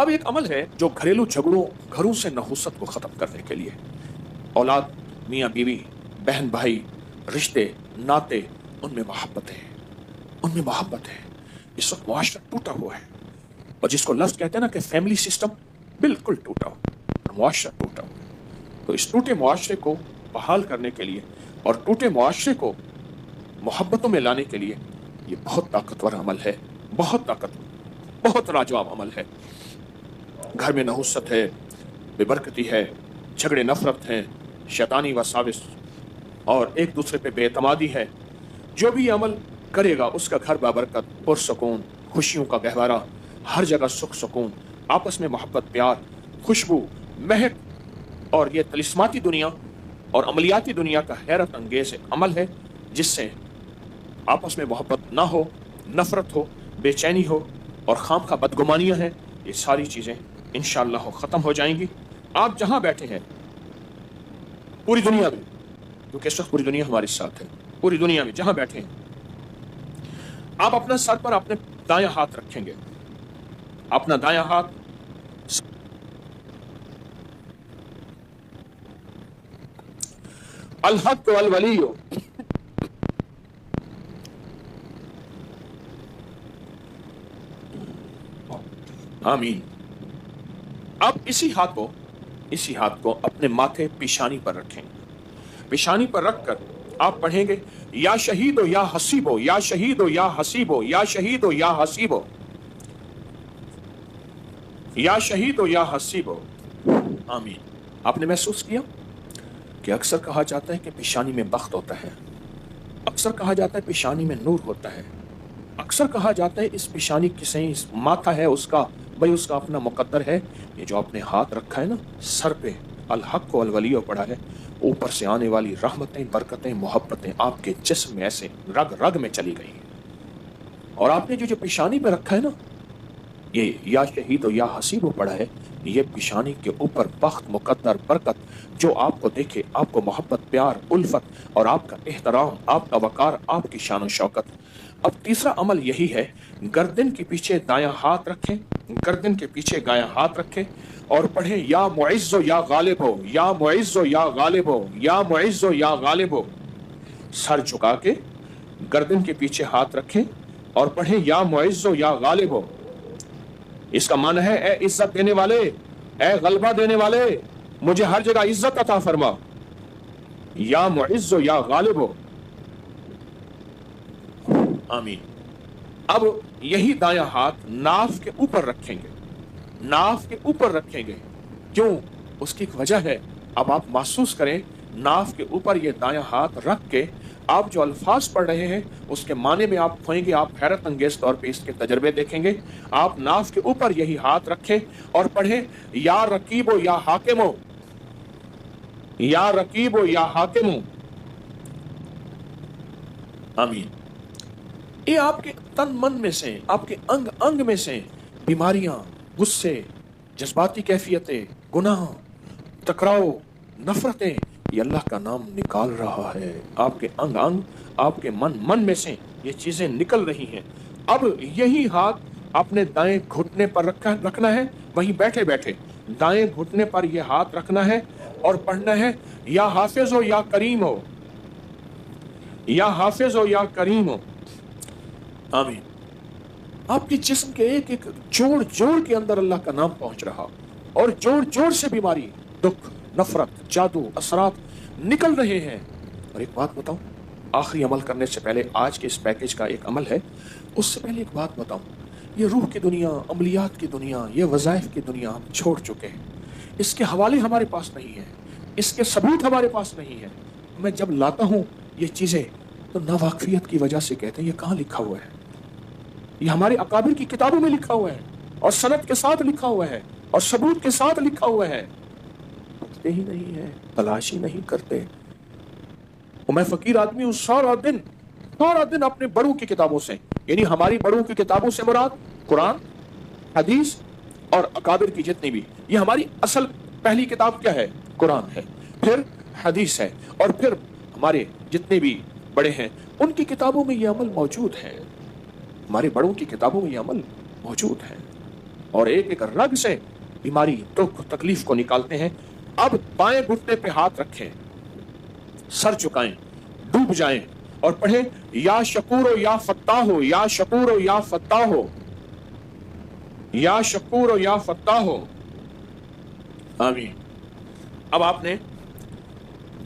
अब एक अमल है जो घरेलू झगड़ों, घरों से नहुसत को ख़त्म करने के लिए, औलाद, मियाँ बीवी, बहन भाई, रिश्ते नाते, उनमें मोहब्बत है। इस वक्त मुआशरा टूटा हुआ है, और जिसको लफ्ज़ कहते हैं ना कि फैमिली सिस्टम बिल्कुल टूटा हुआ, मुआशरा टूटा हुआ। तो इस टूटे मुआशरे को बहाल करने के लिए और टूटे मुआशरे को मोहब्बतों में लाने के लिए ये बहुत ताकतवर अमल है, बहुत ताकतवर, बहुत लाजवाब अमल है। घर में नहुसत है, बेबरकती है, झगड़े नफरत हैं, शैतानी वसाविस और एक दूसरे पे बेएतमादी है। जो भी अमल करेगा उसका घर बाबरकत, पुरसकून, खुशियों का गहवारा, हर जगह सुख सुकून, आपस में मोहब्बत, प्यार, खुशबू, महक। और ये तलिस्माती दुनिया और अमलियाती दुनिया का हैरत अंगेज अमल है जिससे आपस में मोहब्बत ना हो, नफरत हो, बेचैनी हो और खाम खा बदगुमानियाँ हैं। ये सारी चीज़ें इंशाअल्लाह ख़त्म हो जाएंगी। आप जहाँ बैठे हैं पूरी दुनिया में, क्योंकि इस वक्त पूरी दुनिया हमारे साथ है, पूरी दुनिया में जहाँ बैठे हैं आप अपना सर पर अपने दायां हाथ रखेंगे, अपना दायां हाथ अल हक वल वलियो, आमीन। अब इसी हाथ को अपने माथे पेशानी पर रखेंगे। पेशानी पर रखकर आप पढ़ेंगे या शहीदो या हसीबो, या शहीदो या हसीबो, या शहीदो या हसीबो, या शहीदो या हसीबो, आमीन। आपने महसूस किया कि अक्सर कहा जाता है कि पेशानी में बख्त होता है, अक्सर कहा जाता है पेशानी में नूर होता है, अक्सर कहा जाता है इस पेशानी किसे इस माथा है उसका, भाई उसका अपना मुकद्दर है। ये जो आपने हाथ रखा है ना सर पे, अल हक को अल वलियो पड़ा है, ऊपर से आने वाली रहमतें, बरकतें, मोहब्बतें आपके जिस्म में ऐसे रग रग में चली गई हैं। और आपने जो पेशानी पे रखा है ना, ये या शहीद या हसीब पड़ा है, ये पेशानी के ऊपर बख्त, मुकद्दर, बरकत, जो आपको देखे, आपको मोहब्बत, प्यार, उल्फत और आपका एहतराम, आपका वकार, आपकी शान और शौकत। अब तीसरा अमल यही है, गर्दन के पीछे दायां हाथ रखें, गर्दन के पीछे दायां हाथ रखें और पढ़ें या मुइज़्ज़ो या गालिब हो, या मुइज़्ज़ो या गालिब हो, या मुइज़्ज़ो या गालिब हो। सर झुका के गर्दन के पीछे हाथ रखें और पढ़ें या मुइज़्ज़ो या गालिब हो। इसका माना है ए इज्जत देने वाले, ए गलबा देने वाले, मुझे हर जगह इज्जत अता फरमा, या मुइज़्ज़ो या गालिब हो, आमीन। अब यही दायां हाथ नाफ के ऊपर रखेंगे, नाफ के ऊपर रखेंगे। क्यों? उसकी एक वजह है। अब आप महसूस करें, नाफ के ऊपर ये दायां हाथ रख के आप जो अल्फाज पढ़ रहे हैं उसके माने में आप खोएंगे, आप हैरत अंगेज तौर पे इसके तजर्बे देखेंगे। आप नाफ के ऊपर यही हाथ रखें और पढ़ें या रकीबो या हाकिमो, या रकीबो या हाकिमो, आमीन। ये आपके तन मन में से, आपके अंग अंग में से बीमारियां, गुस्से, जज्बाती कैफियतें, गुनाह, टकराव, नफरतें, ये अल्लाह का नाम निकाल रहा है। आपके अंग अंग, आपके मन मन में से ये चीजें निकल रही हैं। अब यही हाथ अपने दाएं घुटने पर रखना है, वहीं बैठे बैठे दाएं घुटने पर यह हाथ रखना है और पढ़ना है या हाफिज हो या करीम हो, या हाफिज हो या करीम हो, आमीन। आपके जिस्म के एक एक जोड़ जोड़ के अंदर अल्लाह का नाम पहुंच रहा और जोड़ जोड़ से बीमारी, दुख, नफरत, जादू, असरात निकल रहे हैं। और एक बात बताऊं, आखिरी अमल करने से पहले, आज के इस पैकेज का एक अमल है, उससे पहले एक बात बताऊं, ये रूह की दुनिया, अमलियात की दुनिया, ये वज़ाइफ की दुनिया हम छोड़ चुके हैं। इसके हवाले हमारे पास नहीं है, इसके सबूत हमारे पास नहीं है। मैं जब लाता हूँ ये चीज़ें तो नावाकफियत की वजह से कहते हैं ये कहाँ लिखा हुआ है, ये हमारे अकाबिर की किताबों में लिखा हुआ है और सनद के साथ लिखा हुआ है और सबूत के साथ लिखा हुआ है, पढ़ते ही नहीं है, तलाशी नहीं करते। और मैं फकीर आदमी हूँ, सारा दिन अपने बड़ों की किताबों से, यानी हमारी बड़ों की किताबों से मुराद कुरान, हदीस और अकाबिर की जितनी भी, ये हमारी असल पहली किताब क्या है? कुरान है, फिर हदीस है और फिर हमारे जितने भी बड़े हैं उनकी किताबों में ये अमल मौजूद है, हमारे बड़ों की किताबों में ये अमल मौजूद है। اور ایک ایک رگ سے بیماری دکھ تکلیف کو نکالتے ہیں. اب بائیں گھٹنے پہ ہاتھ رکھیں, سر چکائیں, ڈوب جائیں اور پڑھیں یا شکور و یا فتاح ہو, یا شکور و یا فتاح ہو, یا شکور و یا فتاح ہو. آمین. اب آپ نے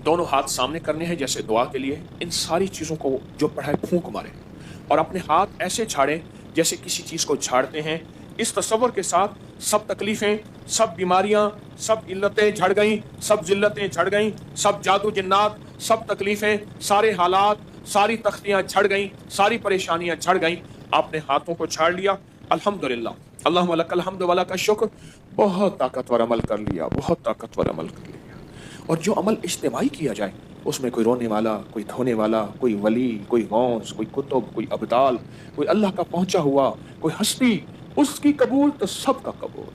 دونوں ہاتھ سامنے کرنے ہیں جیسے دعا کے لیے. ان ساری چیزوں کو جو پڑھا ہے پھونک مارے اور اپنے ہاتھ ایسے جھاڑیں جیسے کسی چیز کو جھاڑتے ہیں, اس تصور کے ساتھ سب تکلیفیں, سب بیماریاں, سب علتیں جھڑ گئیں, سب ذلتیں جھڑ گئیں, سب جادو جنات, سب تکلیفیں, سارے حالات, ساری تختیاں جھڑ گئیں, ساری پریشانیاں جھڑ گئیں. آپ نے ہاتھوں کو جھاڑ لیا. الحمدللہ, اللہم لک الحمد و لک الشکر. بہت طاقتور عمل کر لیا, بہت طاقتور عمل کر لیا. اور جو عمل اجتماعی کیا جائے اس میں کوئی رونے والا, کوئی دھونے والا, کوئی ولی, کوئی غوث, کوئی کتب, کوئی ابدال, کوئی اللہ کا پہنچا ہوا, کوئی ہستی, اس کی قبول تو سب کا قبول.